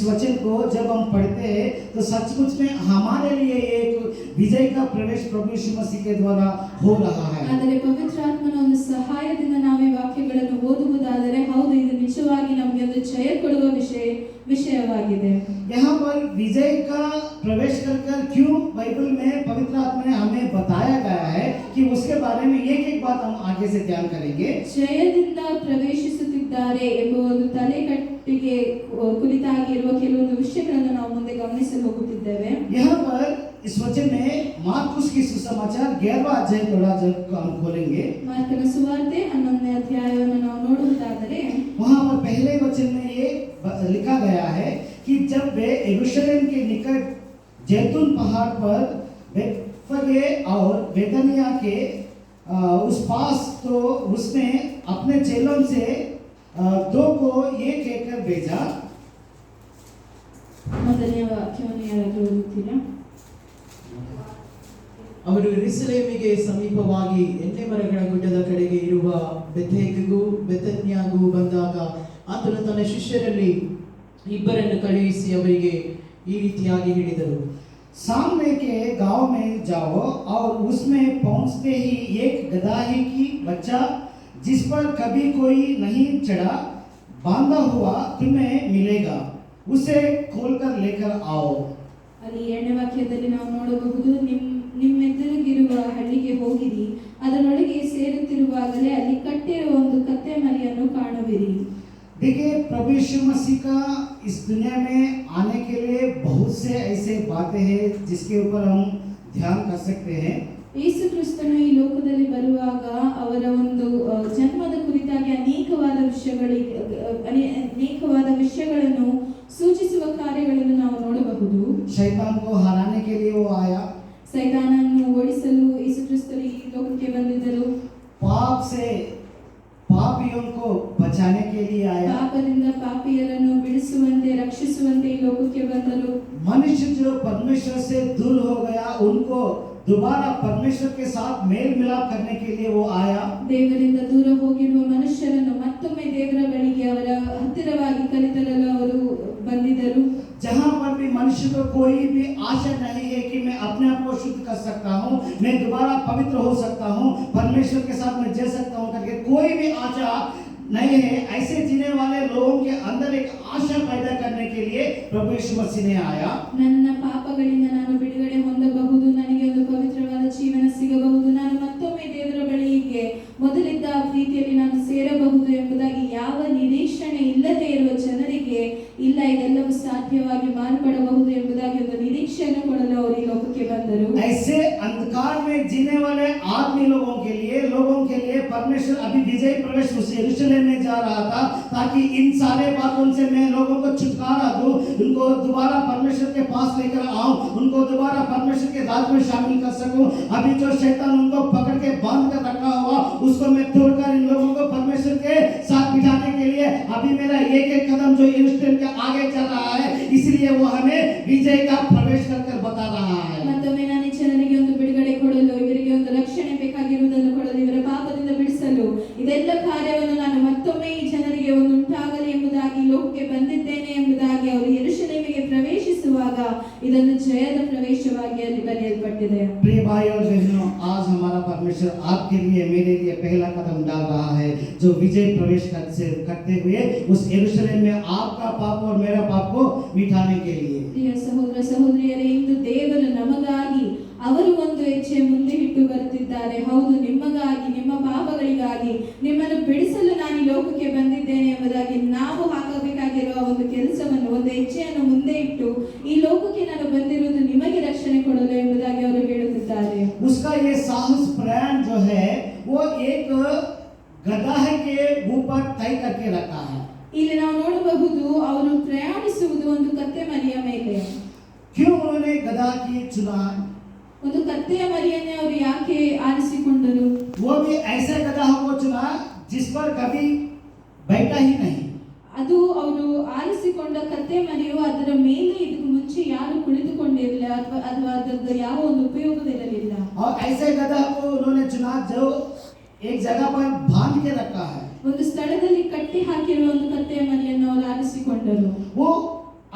वचन को जब हम पढ़ते हैं तो सचमुच में हमारे लिए एक विजय का प्रवेश प्रभु यीशु मसीह के द्वारा हो रहा है। ಆದರೆ ಪವಿತ್ರಾತ್ಮನ ಒಂದು ಸಹಾಯದಿಂದ ನಾವು ಈ ವಾಕ್ಯಗಳನ್ನು ಓದುವುದಾದರೆ ಹೌದು ಇದು ನಿಜವಾಗಿ ನಮಗೆ ಒಂದು ಜಯ ಕೊಡುವ ವಿಷಯವಾಗಿದೆ। यहाँ पर विजय का प्रवेश कर क्यों बाइबल में पवित्र आत्मा ने हमें बताया गया है कि उसके बारे में एक एक बात हम आगे से ध्यान करेंगे। ಜಯದಿಂದ ಪ್ರವೇಶಿಸುತ್ತಿದ್ದಾರೆ ಎಂಬ ಒಂದು ತಲೆಕಟ್ಟಿಗೆ ಕುರಿತಾಗಿ ಇರುವ ಕೆಲವೊಂದು ವಿಷಯಗಳನ್ನು ನಾವು ಮುಂದೆ ಗಮನಿಸಲು ಹೋಗುತ್ತಿದ್ದೇವೆ। यहाँ पर इस वचन में मार्कुस की सुसमाचार 11वां अध्याय थोड़ा जब हम खोलेंगे, ಮಾರ್ಕನ ಸುವಾರ್ತೆ 11ನೇ ಅಧ್ಯಾಯವನ್ನು ನಾವು ನೋಡುವುದಾದರೆ वहां पर पहले वचन में ये लिखा गया है कि जब वे यरूशलेम के निकट जैतून पहाड़ पर बेतफगे और बेतनिया के उस पास, तो उसने अपने चेलों से दो को ये कहकर भेजा। ಮೊದಲನೇ ವಾಕ್ಯವನ್ನು ಯಾರಾದರೂ ಓದುತ್ತೀರಾ? ಅವರು ಯೆರೂಸಲೇಮಿಗೆ ಸಮೀಪವಾಗಿ ಎಣ್ಣೆ ಮರಗಳ ಗುಡ್ಡದ ಕಡೆಗೆ ಇರುವ ಬೆಥೆಗೆಗೂ ಬೆಥನ್ಯಾಗೂ ಬಂದಾಗ ಆತನು ತನ್ನ ಶಿಷ್ಯರಲ್ಲಿ ಇಬ್ಬರನ್ನು ಕಳುಹಿಸಿ ಅವರಿಗೆ ಈ ರೀತಿಯಾಗಿ ಹೇಳಿದರು, सामने के गांव में जाओ और उसमें पहुंचते ही एक गदही की बच्चा जिस पर कभी कोई नहीं चढ़ा बांधा हुआ तुम्हें मिलेगा, उसे खोलकर लेकर आओ। ಅಲ್ಲಿ 2ನೇ ವಾಕ್ಯದಲ್ಲಿ ನಾವು ನೋಡಬಹುದು, ನಿಮ್ಮೆದುರಿಗಿರುವ ಹಳ್ಳಿಗೆ ಹೋಗಿರಿ, ಅದರೊಳಗೆ ಸೇರುತ್ತಿರುವಾಗಲೇ ಅಲ್ಲಿ ಕಟ್ಟಿರುವ ಒಂದು ಕತ್ತೆ ಮರಿಯನ್ನು ಕಾಣುವಿರಿ। देखिए, प्रभु यीशु मसीह का इस दुनिया में आने के लिए बहुत से ऐसे बातें हैं जिसके ऊपर हम ध्यान कर सकते हैं। ಯೇಸು ಕ್ರಿಸ್ತನು ಈ ಲೋಕದಲ್ಲಿ ಬರುವಾಗ ಅವರ ಒಂದು ಜನ್ಮದ ಕುರಿತಾಗಿ ಅನೇಕವಾದ ವಿಷಯಗಳನ್ನು ಸೂಚಿಸುವ ಕಾರ್ಯಗಳನ್ನು ನಾವು ನೋಡಬಹುದು। शैतान को हराने के लिए वो आया, ಸೈತಾನನನ್ನು ಓಡಿಸಲು ಯೇಸು ಕ್ರಿಸ್ತನು ಈ ಲೋಕಕ್ಕೆ ಬಂದಿದ್ದರು, पाप से पापियों को बचाने के लिए आया, ಪಾಪದಿಂದ ಪಾಪಿಯರನ್ನು ಬಿಡಿಸುವಂತೆ ರಕ್ಷಿಸುವಂತೆ ಈ ಲೋಕಕ್ಕೆ ಬಂದರು। मनुष्य जो परमेश्वर से दूर हो गया उनको दोबारा परमेश्वर के साथ मेल मिलाप करने के लिए वो आया। ದೇವರಿಂದ ದೂರ ಹೋಗಿರುವ ಮನುಷ್ಯರನ್ನು ಮತ್ತೊಮ್ಮೆ ದೇವರ ಬಳಿಗೆ ಅವರ ಹತ್ತಿರವಾಗಿ ಕರೆತರಲು ಅವರು ಬಂದಿದ್ದರು। जहाँ पर भी मनुष्य को कोई भी आशा नहीं है कि मैं अपने आप को शुद्ध कर सकता हूँ, मैं दोबारा पवित्र हो सकता हूँ, परमेश्वर के साथ मैं जी सकता हूँ करके कोई भी आशा नहीं है, ऐसे जीने वाले लोगों के अंदर एक आशा पैदा करने के लिए प्रभु यीशु मसीह ने आया। ನನ್ನ ಪಾಪಗಳಿಂದ ನಾನು ಬಿಡುಗಡೆ ಹೊಂದಬಹುದು, ನನಗೆ ಒಂದು ಪವಿತ್ರವಾದ ಜೀವನ ಸಿಗಬಹುದು, ನಾನು ಮತ್ತೊಮ್ಮೆ ದೇವರ ಬಳಿಗೆ ಮೊದಲಿದ್ದ ಪ್ರೀತಿಯಲ್ಲಿ ನಾನು ಸೇರಬಹುದು ಎಂಬುದಾಗಿ ಯಾವ ನಿರೀಕ್ಷಣೆ ಇಲ್ಲದೆ ಇರುವ ಜನರಿಗೆ ಇಲ್ಲ, ಇದೆಲ್ಲವೂ ಸಾಧ್ಯವಾಗಿ ಮಾರ್ಪಡಬಹುದು ಎಂಬುದಾಗಿ ಒಂದು ನಿರೀಕ್ಷೆಯನ್ನು ಕೊಡಲು ಅವರು ಈ ಲೋಕಕ್ಕೆ ಬಂದರು। ऐसे अंधकार में जीने वाले आदमी लोगों के लिए परमेश्वर अभी विजय प्रवेश उस यरूशलेम में जा रहा था ताकि इन सारे बातों से मैं लोगों को छुटकारा दूं, उनको दोबारा परमेश्वर के पास लेकर आऊं, उनको दोबारा परमेश्वर के राज में शामिल कर सकूं। अभी जो शैतान उनको पकड़ के बांध कर रखा हुआ उसको मैं तोड़कर इन लोगों को परमेश्वर के साथ बिठाने के लिए अभी मेरा एक एक कदम जो यरूशलेम के आगे चल रहा है, इसलिए वो हमें विजय का प्रवेश कर बता रहा है। ಮತ್ತೊಮ್ಮೆ ನಾನು ಜನರಿಗೆ ಒಂದು ಬಿಡುಗಡೆ ಕೊಡಲು, ಇವರಿಗೆ ಒಂದು ರಕ್ಷಣೆ ಬೇಕಾಗಿರುವುದನ್ನು ಕೊಡಲು, ಇವರ ಪಾಪದಿಂದ ಬಿಡಿಸಲು, ಇದೆಲ್ಲ ಕಾರ್ಯವನ್ನು ನಾನು ಮತ್ತೊಮ್ಮೆ ಈ ಜನರಿಗೆ ಒಂದು ಉಂಟಾಗಲಿ ಎಂಬುದಾಗಿ ಲೋಕಕ್ಕೆ ಬಂದಿದ್ದೇನೆ ಎಂಬುದಾಗಿ ಅವರು ಯೆರೂಸಲೇಮಿಗೆ ಪ್ರವೇಶಿಸುವಾಗ ಇದನ್ನು ಜಯದ ಪ್ರವೇಶವಾಗಿ ಅಲ್ಲಿ ಬರೆಯಲ್ಪಟ್ಟಿದೆ। प्रिय भाइयों और बहनों, आज हमारा परमेश्वर आपके लिए मेरे लिए पहला कदम डाल रहा है, जो विजय प्रवेश करते हुए उस यरूशलेम में आपका पाप और मेरा पाप को मिटाने के लिए। ಪ್ರಿಯ ಸಹೋದರ ಸಹೋದರಿಯರೇ, ಇಂದು ದೇವರು ನಮಗಾಗಿ ಅವರು ಒಂದು ಹೆಜ್ಜೆ ಮುಂದೆ ಇಟ್ಟು ಬರುತ್ತಿದ್ದಾರೆ। ಹೌದು, ನಿಮಗಾಗಿ, ನಿಮ್ಮ ಪಾಪಗಳಿಗಾಗಿ, ನಿಮ್ಮನ್ನು ಬಿಡಿಸಲು ನಾನು ಈ ಲೋಕಕ್ಕೆ ಬಂದಿದ್ದೇನೆ ಎಂಬುದಾಗಿ ನಾವು ಹಾಕಬೇಕಾಗಿರುವ ಒಂದು ಕೆಲಸವನ್ನು, ಒಂದು ಹೆಜ್ಜೆಯನ್ನು ಮುಂದೆ ಇಟ್ಟು ಈ ಲೋಕಕ್ಕೆ ನಾನು ಬಂದಿರುವುದು ನಿಮಗೆ ರಕ್ಷಣೆ ಕೊಡಲು ಎಂಬುದಾಗಿ ಅವರು ಹೇಳುತ್ತಿದ್ದಾರೆ। उसका ये साहस प्रयाण जो है वो एक गधा के ऊपर तय करके रखा है। ಇಲ್ಲಿ ನಾವು ನೋಡಬಹುದು, ಅವರು ಪ್ರಯಾಣಿಸುವುದು ಒಂದು ಕತ್ತೆ ಮರಿಯ ಮೇಲೆ। क्यों उन्होंने गधा की चुना? ಒಂದು ಕತ್ತೆಯ ಮರಿಯನ್ನೇ ಅವರು ಯಾಕೆ ಆರಿಸಿಕೊಂಡರು? वो भी ऐसे गधा को चुना जिस पर कभी बैठा ही नहीं। ಅದು ಅವರು ಆರಿಸಿಕೊಂಡ ಕತ್ತೆ ಮರಿಯು ಅದರ ಮೇಲೆ ಇದಕ್ಕೆ ಮುಂಚೆ ಯಾರು ಕುಳಿತುಕೊಂಡಿರಲಿಲ್ಲ ಅಥವಾ ಅದರ ಯಾವ ಒಂದು ಉಪಯೋಗವಿರಲಿಲ್ಲ। और ऐसे गधा को उन्होंने चुना जो एक जगह पर बांध के रखा है। ಒಂದು ಸ್ಥಳದಲ್ಲಿ ಕಟ್ಟಿ ಹಾಕಿರುವ ಒಂದು ಕತ್ತೆಯ ಮರಿಯನ್ನು ಅವರು ಆರಿಸಿಕೊಂಡರು। वो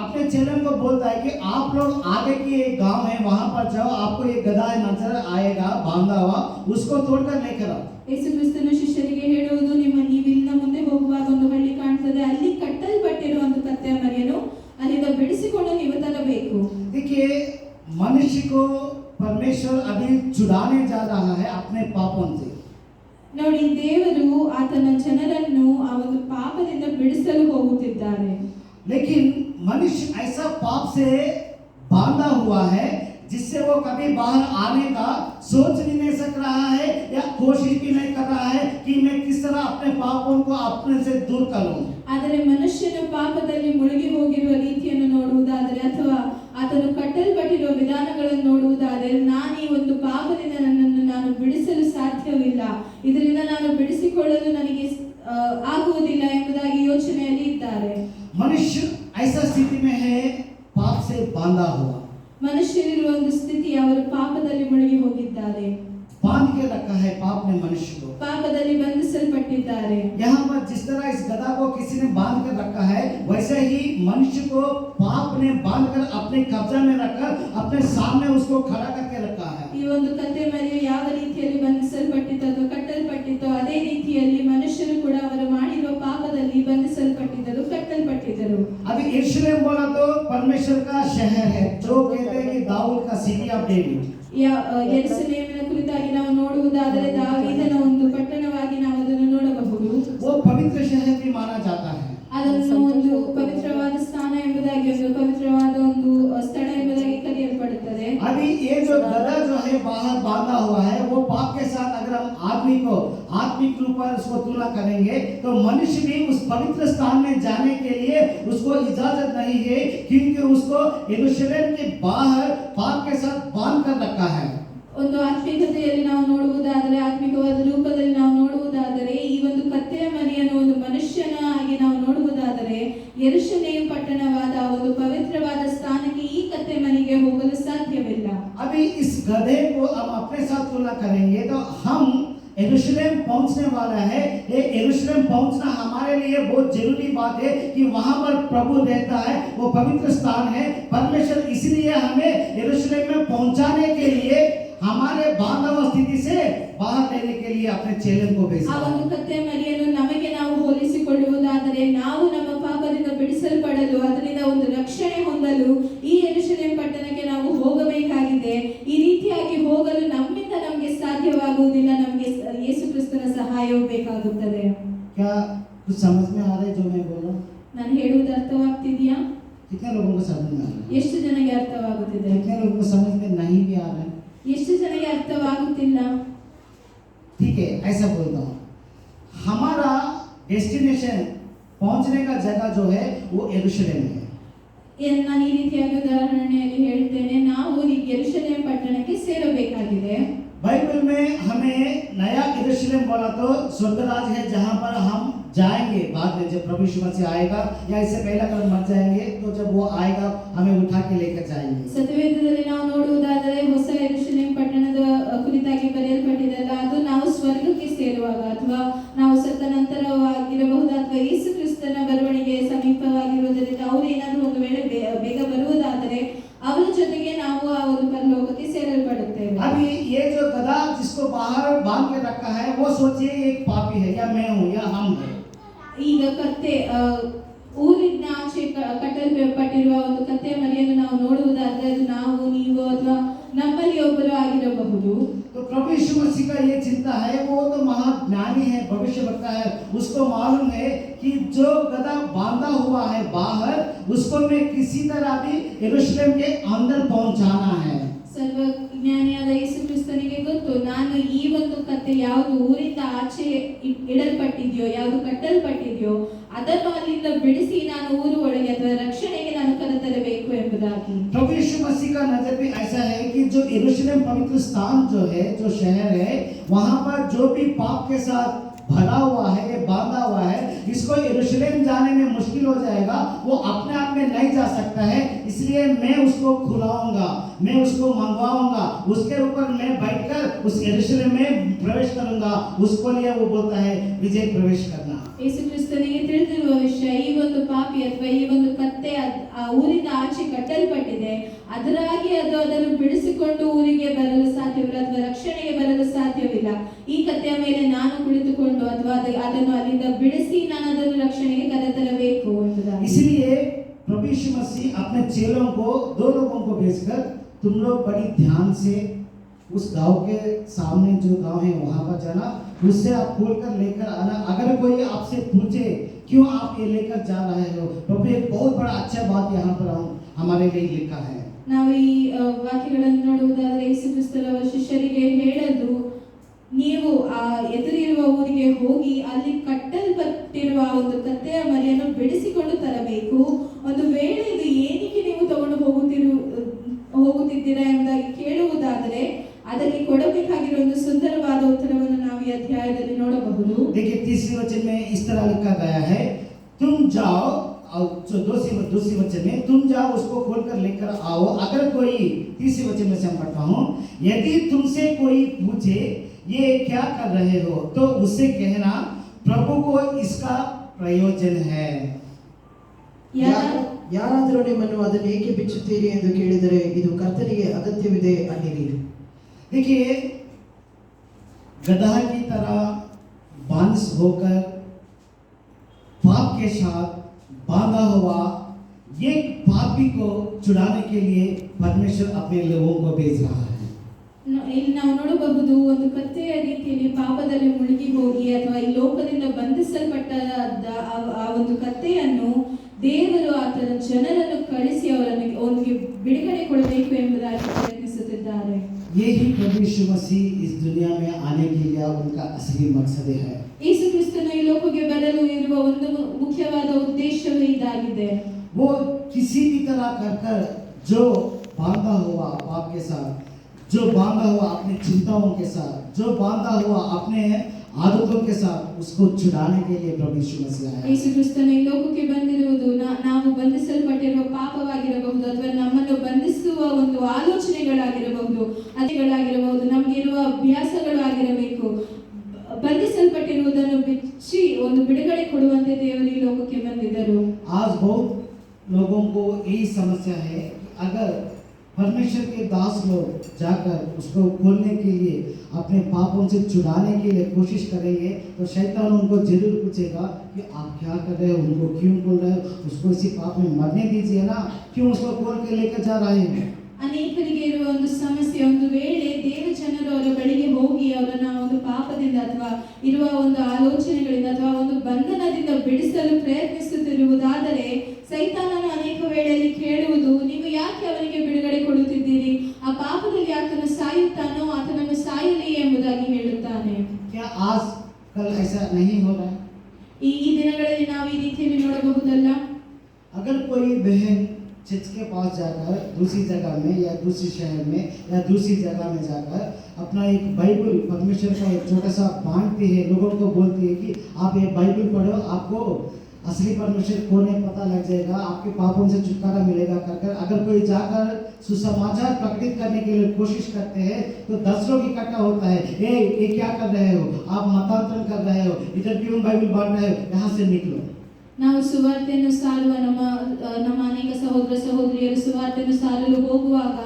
अपने चेलन को बोलता है कि आप लोग आगे की एक गांव है, वहां पर जाओ, आपको एक गधा नजर आएगा बांधा हुआ, उसको तोड़कर लेकर आओ। ಯೇಸು ಕ್ರಿಸ್ತನು ಶಿಷ್ಯರಿಗೆ ಹೇಳುವುದು, ನೀವು ಇಲ್ಲಿಂದ ಮುಂದೆ ಹೋಗುವಾಗ ಒಂದು ಹಳ್ಳಿ ಕಾಣ್ತದೆ, ಅಲ್ಲಿ ಕಟ್ಟಲ್ಪಟ್ಟಿರುವ ಒಂದು ಕತ್ತೆಯ ಮರಿಯನ್ನು ಅಲ್ಲಿಂದ ಬಿಡಿಸಿಕೊಂಡು ನೀವು ತರಬೇಕು. देखिए, मनुष्य को परमेश्वर अभी छुड़ाने जा रहा है अपने पापों से। ನೋಡಿ, ದೇವರು ಆತನ ಜನರನ್ನು ಆ ಒಂದು ಪಾಪದಿಂದ ಬಿಡಿಸಲು ಹೋಗುತ್ತಿದ್ದಾರೆ. लेकिन मनुष्य ऐसा पाप से बांधा हुआ है जिससे वो कभी बाहर आने का सोच भी नहीं सक रहा है या कोशिश भी नहीं कर रहा है कि मैं किस तरह अपने पापों को अपने से दूर करूं। ಆದರೆ ಮನುಷ್ಯನ ಪಾಪದಲ್ಲಿ ಮುಳುಗಿ ಹೋಗಿರುವ ರೀತಿಯನ್ನು ನೋಡುವುದಾದರೆ ಅಥವಾ ಆತನು ಕಟ್ಟಲ್ಪಟ್ಟಿರುವ ವಿಧಾನಗಳನ್ನು ನೋಡುವುದಾದರೆ, ನಾನು ಈ ಒಂದು ಪಾಪದಿಂದ ನನ್ನನ್ನು ನಾನು ಬಿಡಿಸಲು ಸಾಧ್ಯವಿಲ್ಲ, ಇದರಿಂದ ನಾನು ಬಿಡಿಸಿಕೊಳ್ಳಲು ನನಗೆ ಆಗುವುದಿಲ್ಲ ಎಂಬುದಾಗಿ ಯೋಚನೆಯಲ್ಲಿ ಇದ್ದಾರೆ. मनुष्य ऐसा स्थिति में है पाप से बांधा हुआ, ಮನುಷ್ಯರಿರುವ ಒಂದು ಸ್ಥಿತಿ, ಅವರು ಪಾಪದಲ್ಲಿ ಮುಳುಗಿ ಹೋಗಿದ್ದಾರೆ, बांध के रखा है पाप ने मनुष्य को। ಪಾಪದಲ್ಲಿ ಬಂಧಿಸಲ್ಪಟ್ಟಿದ್ದಾರೆ. यहाँ पर जिस तरह इस गधा को किसी ने बांध कर रखा है, वैसे ही मनुष्य को पाप ने बांध कर अपने कब्जा में रखकर अपने सामने उसको खड़ा करके रखा है। ಈ ಒಂದು ಕತ್ತೆ ಮರಿಯು ಯಾವ ರೀತಿಯಲ್ಲಿ ಬಂಧಿಸಲ್ಪಟ್ಟಿತೋ ಅಥವಾ ಕಟ್ಟಲ್ಪಟ್ಟಿತೋ, ಅದೇ ರೀತಿಯಲ್ಲಿ ಮನುಷ್ಯರು ಕೂಡ ಅವರು ಮಾಡಿರುವ ಪಾಪದಲ್ಲಿ ಬಂಧಿಸಲ್ಪಟ್ಟಿದ್ದರು, ಕಟ್ಟಲ್ಪಟ್ಟಿದ್ದರು. अभी यरूशलेम बोला तो परमेश्वर का शहर है, जो कहते हैं कि दाऊद का सिटी ऑफ डेविड। ಯೆರೂಸಲೇಮಿನ ಕುರಿತಾಗಿ ನಾವು ನೋಡುವುದಾದರೆ, ದಾವೀದನ ಒಂದು ಪಟ್ಟಣವಾಗಿ ನಾವು ಅದನ್ನು ನೋಡಬಹುದು. वो पवित्र शहर भी माना जाता है। ಅದನ್ನು ಒಂದು ಪವಿತ್ರವಾದ ಸ್ಥಾನ ಎಂಬುದಾಗಿ, ಒಂದು ಪವಿತ್ರವಾದ ಒಂದು ಸ್ಥಳ ಎಂಬುದಾಗಿ ಕರೆಯಲ್ಪಡುತ್ತದೆ. अभी ये जो गधा जो है बाहर बांधा हुआ है, वो पाप के साथ अगर हम आदमी को आत्मिक रूप पर उसको तुलना करेंगे तो मनुष्य भी उस पवित्र स्थान में जाने के लिए उसको इजाजत नहीं है, क्योंकि उसको यरूशलेम के बाहर पाप के साथ बांध कर रखा है। ಒಂದು ಆತ್ಮಿಕತೆಯಲ್ಲಿ ನಾವು ನೋಡುವುದಾದರೆ, ಆತ್ಮಿಕವಾದ ರೂಪದಲ್ಲಿ ನಾವು ನೋಡುವುದಾದರೆ, ಈ ಒಂದು ಕತ್ತೆಯ ಮರಿಯನ್ನು ಒಂದು ಮನುಷ್ಯನಾಗಿ ನಾವು ನೋಡುವುದಾದರೆ, ಯೆರೂಸಲೇಮ್ ಪಟ್ಟಣವಾದ ಒಂದು ಪವಿತ್ರವಾದ ಸ್ಥಾನಕ್ಕೆ ಈ ಕತ್ತೆ ಮರಿಗೆ ಹೋಗಲು ಸಾಧ್ಯವಿಲ್ಲ. अभी इस गधे को हम अपने साथ तुलना करेंगे तो हम यरूशलेम पहुंचने वाला है। ये यरूशलेम पहुंचना हमारे लिए बहुत जरूरी बात है कि वहां पर प्रभु रहता है, वो पवित्र स्थान है। परमेश्वर इसलिए हमें यरूशलेम में पहुंचाने के लिए हमारे बांधव स्थिति से बाहर लेने के लिए अपने चेलन को भेजा। ಆ ಒಂದು ಕತ್ತೆ ಮರಿಯನ್ನು ನಮಗೆ ನಾವು ಹೋಲಿಸಿಕೊಳ್ಳುವುದಾದರೆ, ನಾವು ನಮ್ಮ ಪಾಪದಿಂದ ಬಿಡಿಸಲ್ಪಡಲು, ಅದರಿಂದ ಒಂದು ರಕ್ಷಣೆ ಹೊಂದಲು ಈ ಯೆರೂಸಲೇಮ್ ಪಟ್ಟಣಕ್ಕೆ ನಾವು ಹೋಗಬೇಕಾಗಿದೆ. ಈ ರೀತಿಯಾಗಿ ಹೋಗಲು ನಮ್ಮಿಂದ ನಮಗೆ ಸಾಧ್ಯವಾಗುವುದಿಲ್ಲ, ನಮಗೆ ಯೇಸು ಕ್ರಿಸ್ತನ ಸಹಾಯವು ಬೇಕಾಗುತ್ತದೆ. क्या कुछ समझ में आ रहा है जो मैं बोल रहा हूँ? ನಾನು ಹೇಳುವುದು ಅರ್ಥವಾಗ್ತಿದೆಯಾ? कितने लोगों को समझ में आ रहा है? ಎಷ್ಟು ಜನಗೆ ಅರ್ಥವಾಗುತ್ತಿದೆ? कितने लोगों को समझ में नहीं भी आ रहा है? ಎಷ್ಟು ಜನಗೆ ಅರ್ಥವಾಗುತ್ತಿಲ್ಲ? ठीक है, ऐसा बोलता हूँ, हमारा डेस्टिनेशन पहुंचने का जगह जो है वो यरूशलेम है। ನಾನು ಈ ರೀತಿಯಾಗಿ ಉದಾಹರಣೆಯಲ್ಲಿ ಹೇಳ್ತೇನೆ, ನಾವು ಈ ಯೆರೂಸಲೇಮ್ ಪಟ್ಟಣಕ್ಕೆ ಸೇರಬೇಕಾಗಿದೆ. बाइबल में हमें नया यरूशलेम बोला तो स्वर्गराज है, जहाँ पर हम जाएंगे बाद में, जब प्रभु यीशु मसीह आएगा, या इससे पहले अगर मर जाएंगे तो जब वो आएगा हमें उठा के लेकर जाएंगे। ಸತ್ಯವೇದದಲ್ಲಿ ನಾವು ನೋಡುವುದಾದರೆ, ಹೊಸ ಯೆರೂಸಲೇಮ್ ಪಟ್ಟಣದ ಕುರಿತಾಗಿ ಬರೆಯಲ್ಪಟ್ಟಿದೆಯಲ್ಲ, ಅದು ನಾವು ಸ್ವರ್ಗಕ್ಕೆ ಸೇರುವಾಗ ಅಥವಾ ನಾವು ಸತ್ತ ನಂತರವಾಗಿರಬಹುದು, ಅಥವಾ ಯೇಸು ಕ್ರಿಸ್ತನ ಬರವಣಿಗೆ ಸಮೀಪವಾಗಿರುವುದರಿಂದ ಅವರು ಏನಾದರೂ ಒಂದು ವೇಳೆ ಬೇಗ ಬರುವುದಾದರೆ ಅವರ ಜೊತೆಗೆ ನಾವು ಆ ಒಂದು ಪರಲೋಕಕ್ಕೆ ಸೇರಲ್ಪಡುತ್ತೇವೆ. अभी ये जो गधा जिसको बाहर बांध के रखा है, वो सोचिए एक पापी है, या मैं हूँ या हम है। ಈಗ ಕತ್ತೆ ಊರಿನ ಆಚೆ ಕಟ್ಟಲ್ಪಟ್ಟಿರುವ ಒಂದು ಕತ್ತೆ ಮರಿಯನ್ನು ನಾವು ನೋಡುವುದಾದರೆ, ಅದು ನಾವು, ನೀವು ಅಥವಾ ನಮ್ಮಲ್ಲಿ ಒಬ್ಬರು ಆಗಿರಬಹುದು. तो प्रभु यीशु मसीह का ये चिंता है, वो तो महाज्ञानी है, भविष्यवक्ता है, उसको मालूम है कि जो गधा बांधा हुआ है बाहर, उसको मैं किसी तरह भी यरूशलेम के अंदर पहुंचाना है। ಸರ್ವಜ್ಞಾನಿಯಾದ ಯೇಸು ಕ್ರಿಸ್ತನಿಗೆ ಗೊತ್ತು, ನಾನು ಈ ಒಂದು ಕತ್ತೆ ಯಾವುದು ಊರಿಂದ ಆಚೆ ಇಡಲ್ಪಟ್ಟಿದೆಯೋ, ಯಾವುದು ಕಟ್ಟಲ್ಪಟ್ಟಿದೆಯೋ, ಅದನ್ನು ಅಲ್ಲಿಂದ ಬಿಡಿಸಿ ನಾನು ಊರು ಒಳಗೆ ಅಥವಾ ರಕ್ಷಣೆಗೆ ನಾನು ಕರೆತರಬೇಕು ಎಂಬುದಾಗಿ. प्रभु यीशु मसीह का नजर भी ऐसा है कि जो यरूशलेम पवित्र स्थान जो है, जो शहर है, वहां पर जो भी पाप के साथ भरा हुआ है, ये बांधा हुआ है, इसको यरूशलेम जाने में मुश्किल हो जाएगा, वो अपने आप में नहीं जा सकता है, इसलिए मैं उसको खुलाऊंगा, मैं उसको मंगवाऊंगा, उसके ऊपर मैं बैठकर उस यरूशलेम में प्रवेश करूंगा। उसको लिए वो बोलता है विजय प्रवेश करना। ಯೇಸು ಕ್ರಿಸ್ತನಿಗೆ ತಿಳಿದಿರುವ ವಿಷಯ, ಈ ಒಂದು ಪಾಪಿ ಅಥವಾ ಈ ಒಂದು ಕತ್ತೆ ಆ ಊರಿನ ಆಚೆ ಕಟ್ಟಲ್ಪಟ್ಟಿದೆ, ಅದರಾಗಿ ಅದನ್ನು ಬಿಡಿಸಿಕೊಂಡು ಊರಿಗೆ ಬರಲು ಸಾಧ್ಯವಿಲ್ಲ ಅಥವಾ ರಕ್ಷಣೆಗೆ ಬರಲು ಸಾಧ್ಯವಿಲ್ಲ. ಈ ಕತ್ತೆಯ ಮೇಲೆ ನಾನು ಕುಳಿತುಕೊಂಡು ಅಥವಾ ಅದನ್ನು ಅಲ್ಲಿಂದ ಬಿಡಿಸಿ ನಾನು ಅದನ್ನು ರಕ್ಷಣೆಗೆ ಕರೆತರಬೇಕು ಎಂಬುದಾಗಿ. इसलिए प्रभु यीशु मसीह अपने चेलों को, 2 लोगों को भेजकर तुम लोग बड़ी ध्यान से उस गांव के सामने जो गांव है वहां पर जाना, उससे आप खोल कर लेकर आना। अगर कोई आपसे पूछे क्यों आप ये लेकर जा रहे हो, प्रभु एक बहुत बड़ा अच्छा बात यहाँ पर हमारे लिए लिखा है। ನಾವು ಈ ವಾಕ್ಯಗಳನ್ನು ನೋಡುವುದಾದರೆ ಯೇಸು ಕ್ರಿಸ್ತನ ಶಿಷ್ಯರಿಗೆ ಹೇಳಲು, ನೀವು ಆ ಎದುರಿರುವ ಊರಿಗೆ ಹೋಗಿ ಅಲ್ಲಿ ಕಟ್ಟಲ್ಪಟ್ಟಿರುವ ಒಂದು ಕತ್ತೆಯ ಮರಿಯನ್ನು ಬಿಡಿಸಿಕೊಂಡು ತರಬೇಕು. ಒಂದು ವೇಳೆ ಇದು ಏನಕ್ಕೆ ನೀವು ತಗೊಂಡು ಹೋಗುತ್ತಿದ್ದೀರಾ ಎಂಬುದಾಗಿ ಕೇಳುವುದಾದರೆ ಅದಕ್ಕೆ ಕೊಡಬೇಕಾಗಿರುವ ಒಂದು ಸುಂದರವಾದ ಉತ್ತರವನ್ನು ನಾವು ಈ ಅಧ್ಯಾಯದಲ್ಲಿ ನೋಡಬಹುದು. देखिए 30वें वचन में इस तरह लिखा गया है, तुम जाओ, और जो दूसरी वचन में तुम जाओ उसको खोलकर लेकर आओ। अगर कोई, 30वें वचन में से हम पढ़ता हूँ, यदि तुमसे कोई पूछे ये क्या कर रहे हो, तो उससे कहना प्रभु को इसका प्रयोजन है। ಯಾರಾದರೂ ನಿಮ್ಮನ್ನು ಅದನ್ನು ಏಕೆ ಬಿಚ್ಚುತ್ತೀರಿ ಎಂದು ಕೇಳಿದರೆ ಇದು ಕರ್ತನಿಗೆ ಅಗತ್ಯವಿದೆ ಅನ್ನಿರಿ. देखिए गधा की तरह बांस होकर पाप के साथ बांधा हुआ एक पापी को छुड़ाने के लिए परमेश्वर अपने लोगों को भेज रहा है। ಇಲ್ಲಿ ನಾವು ನೋಡಬಹುದು, ಒಂದು ಕತ್ತೆಯ ರೀತಿಯಲ್ಲಿ ಪಾಪದಲ್ಲಿ ಮುಳುಗಿ ಹೋಗಿ ಅಥವಾ ಈ ಲೋಕದಿಂದ ಬಂಧಿಸಲ್ಪಟ್ಟ ಆ ಒಂದು ಕತ್ತೆಯನ್ನು ದೇವರು ಆತನ ಜನರನ್ನು ಕಳಿಸಿ ಅವರನ್ನು ಅವನಿಗೆ ಬಿಡುಗಡೆ ಕೊಡಬೇಕು ಎಂಬುದಾಗಿ ಪ್ರಯತ್ನಿಸುತ್ತಿದ್ದಾರೆ. यही प्रभु यीशु मसीह इस दुनिया में आने के लिए उनका असली मकसद है। ಯೇಸು ಕ್ರಿಸ್ತನು ಈ ಲೋಕಕ್ಕೆ ಬರಲು ಇರುವ ಒಂದು ಮುಖ್ಯವಾದ ಉದ್ದೇಶವೇ ಇದಾಗಿದೆ. वो किसी भी तरह कर जो बांधा हुआ पाप के साथ, जो बांधा हुआ अपने चिंताओं के साथ, जो बांधा हुआ अपने आदतों के साथ, उसको छुड़ाने के लिए प्रभु यीशु मसीह आया। ಯೇಸು ಕ್ರಿಸ್ತನು ಈ ಲೋಕಕ್ಕೆ ಬಂದಿರುವುದು ನಾವು ಬಂಧಿಸಲ್ಪಟ್ಟಿರುವ ಪಾಪವಾಗಿರಬಹುದು ಅಥವಾ ನಮ್ಮನ್ನು ಬಂಧಿಸುವ ಒಂದು ಆಲೋಚನೆಗಳಾಗಿರಬಹುದು, ನಮಗಿರುವ ಅಭ್ಯಾಸಗಳು ಆಗಿರಬೇಕು. ಬಂಧಿಸಲ್ಪಟ್ಟಿರುವುದನ್ನು ಬಿಚ್ಚಿ ಒಂದು ಬಿಡುಗಡೆ ಕೊಡುವಂತೆ ದೇವರು ಈ ಲೋಕಕ್ಕೆ ಬಂದಿದ್ದರು. आज बहुत लोगों को यही समस्या है, अगर परमेश्वर के दास लोग जाकर उसको खोलने के लिए, अपने पापों से छुड़ाने के लिए कोशिश करेंगे, तो शैतान उनको जरूर पूछेगा कि आप क्या कर रहे हो, उनको क्यों खोल रहे हो, उसको इसी पाप में मरने दीजिए ना, क्यों उसको खोल के लेकर जा रहे हैं। ಅನೇಕರಿಗೆ ಇರುವ ಒಂದು ಸಮಸ್ಯೆ, ಒಂದು ವೇಳೆ ದೇವ ಜನರು ಅವರ ಬಳಿಗೆ ಹೋಗಿ ಅವರನ್ನ ಒಂದು ಪಾಪದಿಂದ ಅಥವಾ ಇರುವ ಒಂದು ಆಲೋಚನೆಗಳಿಂದ ಅಥವಾ ಒಂದು ಬಂಧನದಿಂದ ಬಿಡಿಸಲು ಪ್ರಯತ್ನಿಸುತ್ತಿರುವುದಾದರೆ ಸೈತಾನನು ಅನೇಕ ವೇಳೆಯಲ್ಲಿ ಕೇಳುವುದು, ನೀವು ಯಾಕೆ ಅವನಿಗೆ ಬಿಡುಗಡೆ ಕೊಡುತ್ತಿದ್ದೀರಿ, ಆ ಪಾಪದಲ್ಲಿ ಆತನು ಸಾಯುತ್ತಾನೋ ಆತನನ್ನು ಸಾಯಲಿ ಎಂಬುದಾಗಿ ಹೇಳುತ್ತಾನೆ. क्या आज कल ऐसा नहीं हो रहा है? ಈ ದಿನಗಳಲ್ಲಿ ನಾವು ಈ ರೀತಿಯಲ್ಲಿ ನೋಡಬಹುದಲ್ಲ. अगर कोई बहन चर्च के पास जाकर दूसरी जगह में या दूसरी शहर में या दूसरी जगह में जाकर अपना एक बाइबल, परमेश्वर का एक छोटा सा बांटती है, लोगों को बोलती है कि आप ये बाइबल पढ़ो, आपको असली परमेश्वर कौन है पता लग जाएगा, आपके पापों से छुटकारा मिलेगा कर अगर कोई जाकर सुसमाचार प्रकटित करने के लिए कोशिश करते हैं तो 10 लोग इकट्ठा होता है, ये क्या कर रहे हो, आप मतांतरण कर रहे हो, इधर क्यों बाइबल बांट रहे हो, यहाँ से निकलो। ನಾವು ಸುವಾರ್ತೆಯನ್ನು ಸಾರುವ ನಮ್ಮ ಅನೇಕ ಸಹೋದರ ಸಹೋದರಿಯರು ಸುವಾರ್ತೆಯನ್ನು ಸಾರಲು ಹೋಗುವಾಗ,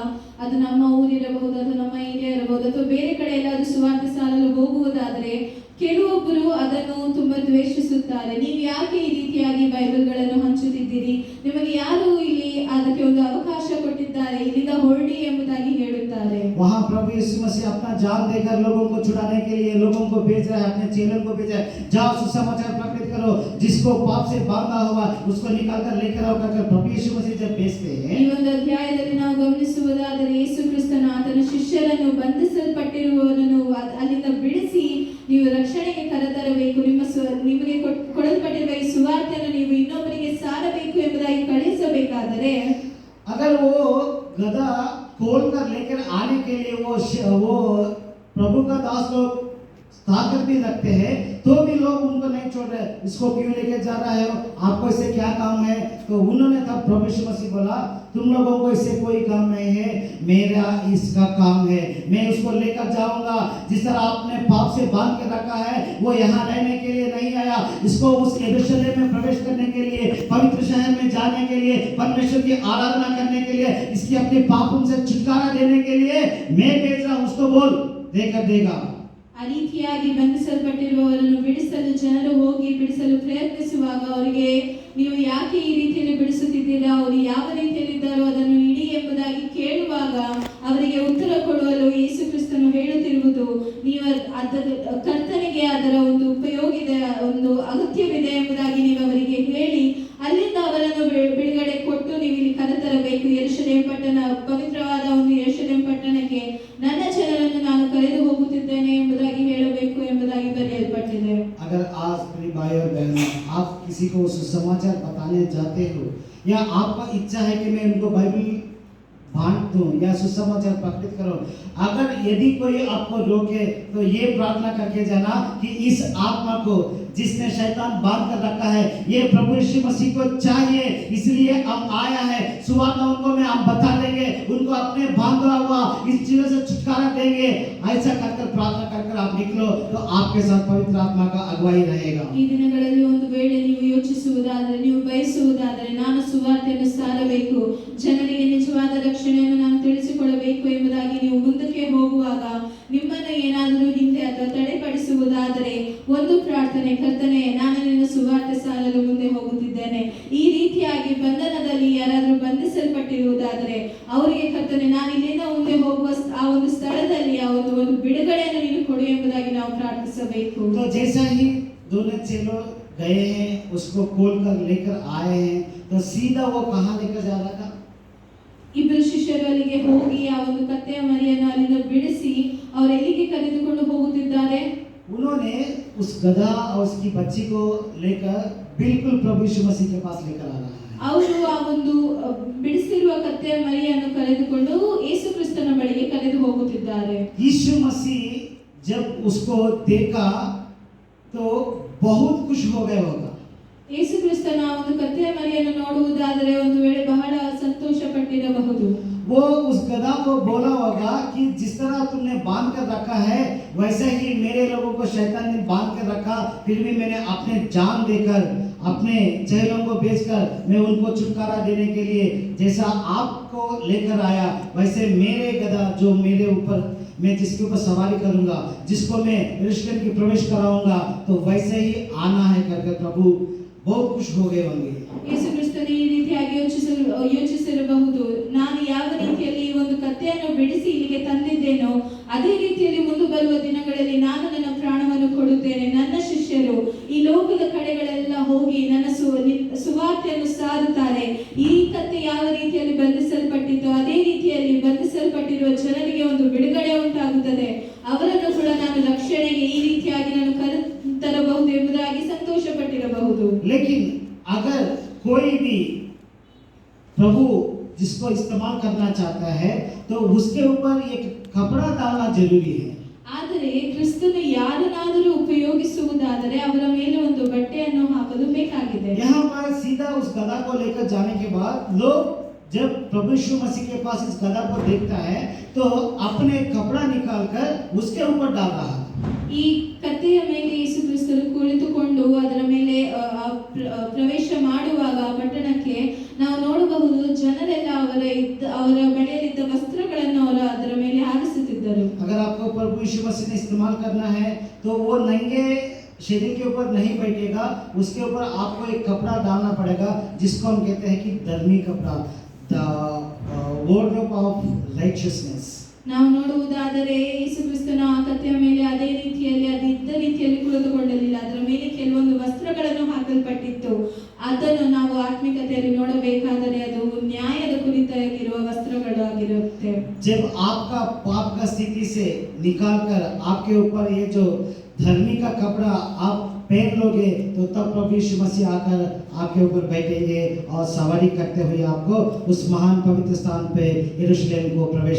ಅದು ನಮ್ಮ ಊರಿರಬಹುದು ಅಥವಾ ನಮ್ಮ ಏರಿಯಾ ಇರಬಹುದು ಅಥವಾ ಬೇರೆ ಕಡೆ ಎಲ್ಲಾದರೂ ಸುವಾರ್ತೆ ಸಾರಲು ಹೋಗುವುದಾದರೆ ಕೆಲವೊಬ್ಬರು ಅದನ್ನು ತುಂಬಾ ದ್ವೇಷಿಸುತ್ತಾರೆ. ನೀವು ಯಾಕೆ ಈ ರೀತಿಯಾಗಿ ಬೈಬಲ್ಗಳನ್ನು ಹಂಚುತ್ತಿದ್ದೀರಿ, ನಿಮಗೆ ಯಾರು ಇಲ್ಲಿ ಅದಕ್ಕೆ ಒಂದು ಅವಕಾಶ ಕೊಟ್ಟಿದ್ದಾರೆ, ಇಲ್ಲಿಂದ ಹೊರಡಿ ಎಂಬುದಾಗಿ ಹೇಳುತ್ತಾರೆ. वहाँ प्रभु यीशु मसीह अपना जान देकर लोगों को छुड़ाने के लिए लोगों को भेज रहा है, अपने चेलों को भेजा है, जाओ सुसमाचार प्रकटित करो, जिसको पाप से बांधा हुआ उसको निकाल कर लेकर आओ कर प्रभु यीशु मसीह जब भेजते हैं। ಈ ಒಂದು ಅಧ್ಯಾಯದಲ್ಲಿ ನಾವು ಗಮನಿಸುವುದಾದರೆ ಯೇಸು ಕ್ರಿಸ್ತನು ಆತನ ಶಿಷ್ಯರನ್ನು ಬಂಧಿಸಲ್ಪಟ್ಟಿರುವವರನ್ನು ಅಲ್ಲಿಂದ ಬಿಡಿಸಿ ನೀವು ರಕ್ಷಣೆಗೆ ಕರೆತರಬೇಕು, ನಿಮಗೆ ಕೊಡಲ್ಪಟ್ಟಿರುವ ಈ ಸುವಾರ್ತೆಯನ್ನು ನೀವು ಇನ್ನೊಬ್ಬರಿಗೆ ಸಾರಬೇಕು ಎಂಬುದಾಗಿ ಕಳಿಸಬೇಕಾದರೆ, अगर वो गधा खोल कर लेकर आने के लिए वो प्रभु का दास लोग ताकत भी रखते हैं, तो भी लोग उनको नहीं छोड़ रहे। इसको क्यों लेके जा रहा है, आपको इससे क्या काम है? तो उन्होंने तब प्रभु यीशु मसीह बोला, तुम लोगों को इससे कोई काम नहीं है, मेरा इसका काम है। मैं उसको लेकर जाऊंगा। जिस तरह आपने पाप से बांध के रखा है, वो यहाँ रहने के लिए नहीं आया, इसको उस यरूशलेम में प्रवेश करने के लिए, पवित्र शहर में जाने के लिए, परमेश्वर की आराधना करने के लिए, इसकी अपने पापों से छुटकारा देने के लिए मैं भेज रहा हूं। उसको बोल, देकर देगा। ಆ ರೀತಿಯಾಗಿ ಬಂಧಿಸಲ್ಪಟ್ಟಿರುವವರನ್ನು ಬಿಡಿಸಲು ಜನರು ಹೋಗಿ ಬಿಡಿಸಲು ಪ್ರಯತ್ನಿಸುವಾಗ ಅವರಿಗೆ ನೀವು ಯಾಕೆ ಈ ರೀತಿಯಲ್ಲಿ ಬಿಡಿಸುತ್ತಿದ್ದೀರಾ, ಅವರು ಯಾವ ರೀತಿಯಲ್ಲಿದ್ದಾರೋ ಅದನ್ನು ಇಡಿ ಎಂಬುದಾಗಿ ಕೇಳುವಾಗ ಅವರಿಗೆ ಉತ್ತರ ಕೊಡಲು ಯೇಸು ಕ್ರಿಸ್ತನು ಹೇಳುತ್ತಿರುವುದು, ನೀವು ಅದರ ಕರ್ತನಿಗೆ ಅದರ ಒಂದು ಉಪಯೋಗದ ಒಂದು ಅಗತ್ಯವಿದೆ ಎಂಬುದಾಗಿ ನೀವು ಅವರಿಗೆ ಹೇಳಿ ಅಲ್ಲಿಂದ ಅವರನ್ನು ಬಿಡುಗಡೆ ಕೊಟ್ಟು ನೀವು ಇಲ್ಲಿ ಕರೆತರಬೇಕು. ಯೆರೂಸಲೇಮ್ ಪಟ್ಟಣ, ಪವಿತ್ರವಾದ ಒಂದು ಯೆರೂಸಲೇಮ್ ಪಟ್ಟಣಕ್ಕೆ ನನ್ನ ಜನರನ್ನು ನಾನು ಕರೆದು ಹೋಗುತ್ತಿದ್ದೇನೆ ಎಂಬುದಾಗಿ ಹೇಳಬೇಕು ಎಂಬುದಾಗಿ ಬರೆಯಲ್ಪಟ್ಟಿದೆ. अगर आज प्रिय भाई और बहनों, आप किसी को सुसमाचार बताने जाते हो या आपका इच्छा है कि मैं उनको बाइबल बांट दूं या सुसमाचार प्रकटित करो, अगर यदि कोई आपको रोके तो ये प्रार्थना करके जाना कि इस आत्मा को जिसने शैतान बांध कर रखा है, ये प्रभु यीशु मसीह को चाहिए, इसलिए हम आया है। सुवार्ता उनको में हम बता देंगे, उनको अपने बांधा हुआ इस चीजों से छुटकारा देंगे। ऐसा कर प्रार्थना कर आप निकलो तो आपके साथ पवित्र आत्मा का अगुवाई रहेगा। ಈ ದಿನಗಳಲ್ಲಿ ಒಂದು ವೇಳೆ ನೀವು ಯೋಚಿಸುವುದಾದರೆ, ನೀವು ಬಯಸುವುದಾದರೆ, ನಾನು ಸುವಾರ್ತೆಯನ್ನು ಸಾರಬೇಕು, ಜನರಿಗೆ ನಿಜವಾದ ರಕ್ಷಣೆಯನ್ನು ನಾನು ತಿಳಿಸಿಕೊಡಬೇಕು ಎಂಬುದಾಗಿ ನೀವು ಮುಂದಕ್ಕೆ ಹೋಗುವಾಗ ನಿಮ್ಮನ್ನು ಏನಾದರೂ ಹಿಂದೆ ಅಥವಾ ತಡೆಪಡಿಸುವುದಾದರೆ ಒಂದು ಪ್ರಾರ್ಥನೆ, ಕರ್ತನೇ ನಾನು ನಿನ್ನ ಸುವಾರ್ತೆ ಸಾರಲು ಮುಂದೆ ಹೋಗುತ್ತಿದ್ದೇನೆ. ಈ ರೀತಿಯಾಗಿ ಬಂಧನದಲ್ಲಿ ಯಾರಾದರೂ ಬಂಧಿಸಲ್ಪಟ್ಟಿರುವುದಾದರೆ ಅವರಿಗೆ ಕರ್ತನೆ ನಾನು ಇಲ್ಲಿಂದ ಮುಂದೆ ಹೋಗುವ ಆ ಒಂದು ಸ್ಥಳದಲ್ಲಿ ಒಂದು ಬಿಡುಗಡೆಯನ್ನು ನೀನು ಕೊಡು ಎಂಬುದಾಗಿ ನಾವು ಪ್ರಾರ್ಥಿಸಬೇಕು. तो जैसा ही दोनों चेलों गए हैं, उसको खोल कर लेकर आए हैं, तो सीधा वो कहाँ लेकर जा रहा था? ಇಬ್ಬರು ಶಿಷ್ಯರು ಅಲ್ಲಿಗೆ ಹೋಗಿ ಆ ಒಂದು ಕತ್ತೆಯ ಮರಿಯನ್ನು ಅಲ್ಲಿಂದ ಬಿಡಿಸಿ ಅವರು ಎಲ್ಲಿಗೆ ಕರೆದುಕೊಂಡು ಹೋಗುತ್ತಿದ್ದಾರೆ? उन्होंने उस गधा और उसकी बच्ची को लेकर बिल्कुल प्रभु यीशु मसीह के पास लेकर आ रहा है। ಅವರು ಆ ಒಂದು ಬಿಡಿಸಿರುವ ಕತ್ತೆಯ ಮರಿಯನ್ನು ಕರೆದುಕೊಂಡು ಯೇಸು ಕ್ರಿಸ್ತನ ಬಳಿಗೆ ಕರೆದು ಹೋಗುತ್ತಿದ್ದಾರೆ. यीशु मसीह जब उसको देखा तो बहुत खुश हो गए होगा। ಯೇಸು ಕ್ರಿಸ್ತನ ಒಂದು ಕತ್ತೆಯ ಮರಿಯನ್ನು ನೋಡುವುದಾದರೆ ಒಂದು ವೇಳೆ ಬಹಳ ಸಂತೋಷ ಪಟ್ಟಿರಬಹುದು. वो उस गधा को बोला होगा कि जिस तरह तुमने बांध कर रखा है वैसे ही मेरे लोगों को शैतान ने बांध कर रखा, फिर भी मैंने अपने जान देकर अपने चेलों को भेजकर मैं उनको छुटकारा देने के लिए जैसा आपको लेकर आया, वैसे मेरे गधा जो मेरे ऊपर मैं जिसके ऊपर सवारी करूंगा, जिसको मैं यरूशलेम की प्रवेश कराऊंगा, तो वैसे ही आना है करके प्रभु बहुत खुश हो गए होंगे। ಯೇಸು ಕ್ರಿಸ್ತನು ಈ ರೀತಿಯಾಗಿ ಯೋಚಿಸಿರಬಹುದು, ನಾನು ಯಾವ ರೀತಿಯಲ್ಲಿ ಈ ಒಂದು ಕತ್ತೆಯನ್ನು ಬಿಡಿಸಿ ಇಲ್ಲಿಗೆ ತಂದಿದ್ದೇನೋ ಅದೇ ರೀತಿಯಲ್ಲಿ ಮುಂದೆ ಬರುವ ದಿನಗಳಲ್ಲಿ ನಾನು ನನ್ನ ಪ್ರಾಣವನ್ನು ಕೊಡುತ್ತೇನೆ. ನನ್ನ ಶಿಷ್ಯರು ಈ ಲೋಕದ ಕಡೆಗಳೆಲ್ಲ ಹೋಗಿ ನನ್ನ ಸುವಾರ್ತೆಯನ್ನು ಸಾರುತ್ತಾರೆ. ಈ ಕತ್ತೆ ಯಾವ ರೀತಿಯಲ್ಲಿ ಬಂಧಿಸಲ್ಪಟ್ಟಿತ್ತೋ ಅದೇ ರೀತಿಯಲ್ಲಿ ಬಂಧಿಸಲ್ಪಟ್ಟಿರುವ ಜನರಿಗೆ ಒಂದು ಬಿಡುಗಡೆ ಉಂಟಾಗುತ್ತದೆ. ಅವರನ್ನು ಕೂಡ ನಾನು ರಕ್ಷಣೆಗೆ ಈ ರೀತಿಯಾಗಿ ನಾನು ಕರೆತರಬಹುದು ಎಂಬುದಾಗಿ ಸಂತೋಷ ಪಟ್ಟಿರಬಹುದು. लेकिन अगर कोई भी प्रभु जिसको इस्तेमाल करना चाहता है तो उसके ऊपर एक कपड़ा डालना जरूरी है। ಆದರೆ ಕ್ರಿಸ್ತನು ಯಾರನ್ನಾದರೂ ಉಪಯೋಗಿಸುವುದಾದರೆ ಅವರ ಮೇಲೆ ಒಂದು ಬಟ್ಟೆಯನ್ನು ಹಾಕಲು ಬೇಕಾಗಿದೆ. यहाँ पर सीधा उस गधा को लेकर जाने के बाद लोग जब प्रभु यीशु मसीह के पास इस गधा को देखता है तो अपने कपड़ा निकालकर उसके ऊपर डाल रहा है। ಈ ಕತ್ತೆಯ ಮೇಲೆ ಯೇಸು ಕ್ರಿಸ್ತನು ಕುಳಿತುಕೊಂಡು ಅದರ ಮೇಲೆ ಪ್ರವೇಶ ಮಾಡುವಾಗ ಪಟ್ಟಣಕ್ಕೆ ನಾವು ನೋಡಬಹುದು ಜನರೆಲ್ಲ ಅವರ ಬಳಿಯಲ್ಲಿದ್ದ ವಸ್ತ್ರಗಳನ್ನು ಅದರ ಮೇಲೆ ಹಾರಿಸುತ್ತಿದ್ದರು. अगर आपको प्रभु यीशु मसीह ने इस्तेमाल करना है तो वो नंगे शरीर के ऊपर नहीं बैठेगा, उसके ऊपर आपको एक कपड़ा डालना पड़ेगा जिसको हम कहते हैं कि धर्मी कपड़ा, द wardrobe of righteousness. ನಾವು ನೋಡುವುದಾದರೆ ಯೇಸು ಕ್ರಿಸ್ತನ ಆ ಕತ್ತೆಯ ಮೇಲೆ ಅದೇ ರೀತಿಯಲ್ಲಿ ಇದ್ದ ರೀತಿಯಲ್ಲಿ ಕುಳಿತುಕೊಳ್ಳಲಿಲ್ಲ, ಅದರ ಮೇಲೆ ಕೆಲವೊಂದು ವಸ್ತ್ರಗಳನ್ನು ಹಾಕಲ್ಪಟ್ಟಿತ್ತು. ಅದನ್ನು ನಾವು ಆತ್ಮಿಕತೆಯಲ್ಲಿ ನೋಡಬೇಕಾದರೆ ಅದು ನ್ಯಾಯದ ಕುರಿತಾಗಿರುವ ವಸ್ತ್ರಗಳು ಆಗಿರುತ್ತೆ. जब आपका पाप का स्थिति से निकालकर आपके ऊपर ये जो धर्मी का कपड़ा आप पहन लोगे तो तब प्रभु यीशु मसीह आकर आपके ऊपर बैठेंगे और सवारी करते हुए आपको उस महान पवित्र स्थान पे यरूशलेम को प्रवेश